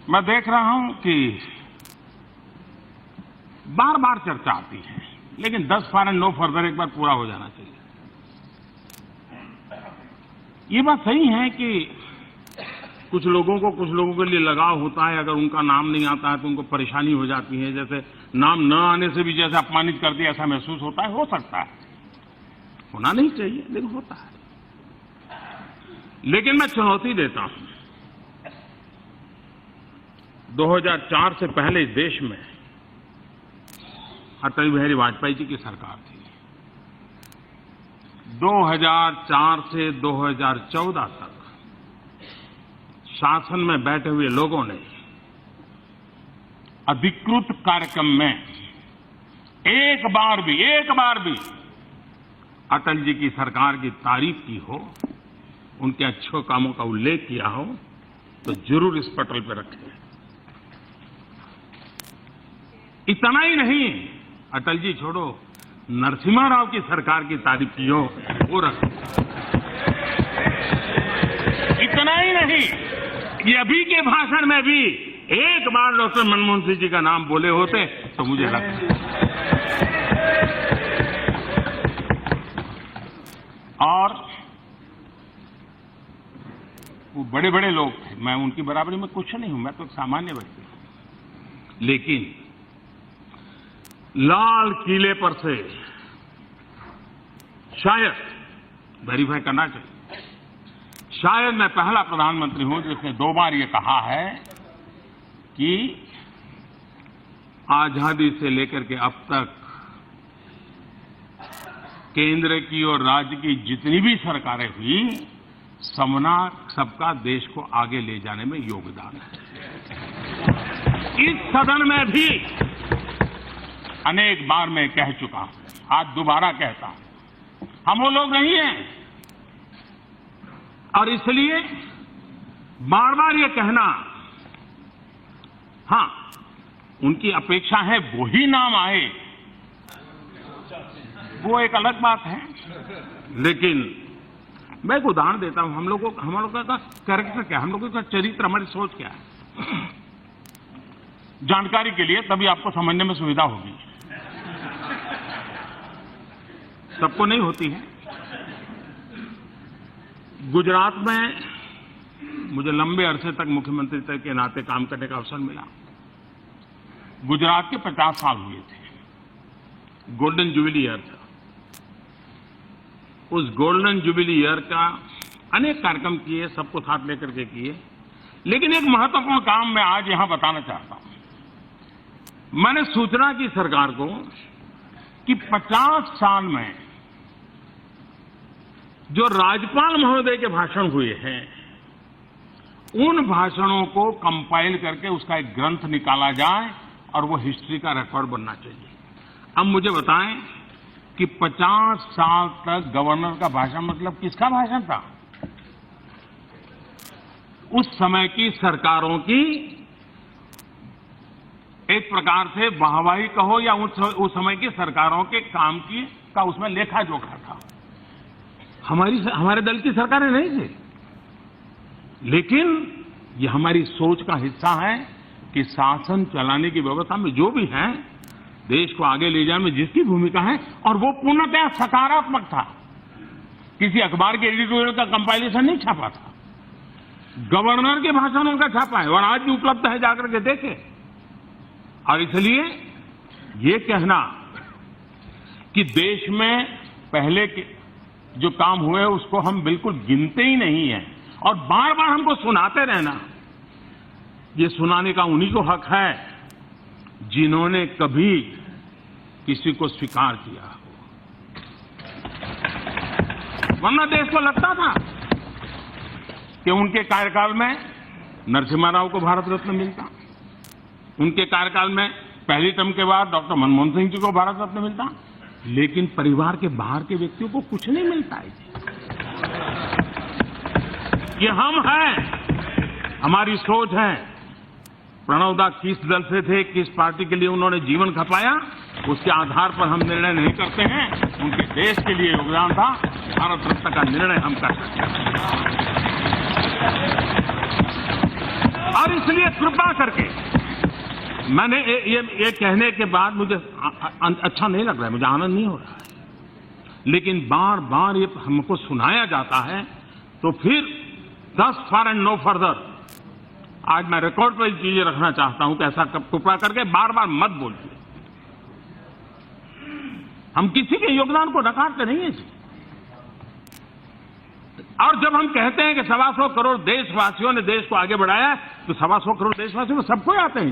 मैं देख रहा हूं कि बार बार चर्चा आती है, लेकिन 10 फॉर एंड नो फर्दर एक बार पूरा हो जाना चाहिए। ये बात सही है कि कुछ लोगों के लिए लगाव होता है, अगर उनका नाम नहीं आता है तो उनको परेशानी हो जाती है, जैसे नाम न आने से भी जैसे अपमानित कर दिया ऐसा महसूस होता है। हो सकता है, होना नहीं चाहिए, लेकिन होता है। लेकिन मैं चुनौती देता हूं, 2004 से पहले इस देश में अटल बिहारी वाजपेयी जी की सरकार थी। 2004 से 2014 तक शासन में बैठे हुए लोगों ने अधिकृत कार्यक्रम में एक बार भी अटल जी की सरकार की तारीफ की हो, उनके अच्छे कामों का उल्लेख किया हो, तो जरूर इस पटल पर रखें। इतना ही नहीं, अटल जी छोड़ो, नरसिम्हा राव की सरकार की तारीफ की हो, वो रखें। इतना ही नहीं, ये अभी के भाषण में भी एक बार डॉक्टर मनमोहन सिंह जी का नाम बोले होते तो मुझे लगता। और वो बड़े बड़े लोग थे, मैं उनकी बराबरी में कुछ नहीं हूं, मैं तो एक सामान्य व्यक्ति हूं। लेकिन लाल किले पर से शायद वेरीफाई करना चाहिए, शायद मैं पहला प्रधानमंत्री हूं जिसने 2 बार ये कहा है कि आजादी से लेकर के अब तक केंद्र की और राज्य की जितनी भी सरकारें हुई, सबका देश को आगे ले जाने में योगदान है। इस सदन में भी अनेक बार मैं कह चुका हूं, आज दोबारा कहता हूं, हम वो लोग नहीं हैं। और इसलिए बार बार ये कहना, हां, उनकी अपेक्षा है वो ही नाम आए, वो एक अलग बात है। लेकिन मैं एक उदाहरण देता हूं, हम लोगों का कैरेक्टर क्या है, हम लोगों का चरित्र, हमारी सोच क्या है, जानकारी के लिए, तभी आपको समझने में सुविधा होगी, सबको नहीं होती है। गुजरात में मुझे लंबे अरसे तक मुख्यमंत्री के नाते काम करने का अवसर मिला। गुजरात के 50 साल हुए थे, गोल्डन जुबिली ईयर था। उस गोल्डन जुबिली ईयर का अनेक कार्यक्रम किए, सबको साथ लेकर के किए। लेकिन एक महत्वपूर्ण काम मैं आज यहां बताना चाहता हूं। मैंने सूचना की सरकार को कि 50 साल में जो राज्यपाल महोदय के भाषण हुए हैं, उन भाषणों को कंपाइल करके उसका एक ग्रंथ निकाला जाए और वो हिस्ट्री का रिकॉर्ड बनना चाहिए। अब मुझे बताएं कि 50 साल तक गवर्नर का भाषण मतलब किसका भाषण था? उस समय की सरकारों की एक प्रकार से वाहवाही कहो या उस समय की सरकारों के काम का उसमें लेखा जोखा था। हमारे दल की सरकारें नहीं थी, लेकिन ये हमारी सोच का हिस्सा है कि शासन चलाने की व्यवस्था में जो भी है, देश को आगे ले जाने में जिसकी भूमिका है, और वो पूर्णतः सकारात्मक था। किसी अखबार के एडिटोरियल का कंपाइलेशन नहीं छापा था, गवर्नर के भाषणों का छापा है, और आज भी उपलब्ध है, जाकर के देखें। और इसलिए ये कहना कि देश में पहले के जो काम हुए उसको हम बिल्कुल गिनते ही नहीं हैं, और बार बार हमको सुनाते रहना, ये सुनाने का उन्हीं को हक है जिन्होंने कभी किसी को स्वीकार किया हो। वरना देश को लगता था कि उनके कार्यकाल में नरसिम्हा राव को भारत रत्न मिलता, उनके कार्यकाल में पहली टर्म के बाद डॉक्टर मनमोहन सिंह जी को भारत रत्न मिलता, लेकिन परिवार के बाहर के व्यक्तियों को कुछ नहीं मिलता है। ये हम हैं, हमारी सोच है। प्रणव दा किस दल से थे, किस पार्टी के लिए उन्होंने जीवन खपाया, उसके आधार पर हम निर्णय नहीं करते हैं। उनके देश के लिए योगदान था, भारत रत्न का निर्णय हम कर सकते हैं। और इसलिए इसलिए कृपा करके मैंने ये कहने के बाद मुझे अच्छा नहीं लग रहा है, मुझे आनंद नहीं हो रहा है, लेकिन बार बार ये हमको सुनाया जाता है, तो फिर thus far and no further, आज मैं रिकॉर्ड पर चीजें रखना चाहता हूं कि ऐसा कृपा करके बार बार मत बोलिए। हम किसी के योगदान को नकारते नहीं है जी। और जब हम कहते हैं कि 125 करोड़ देशवासियों ने देश को आगे बढ़ाया है, तो 125 करोड़ देशवासियों में सब कोई आते हैं।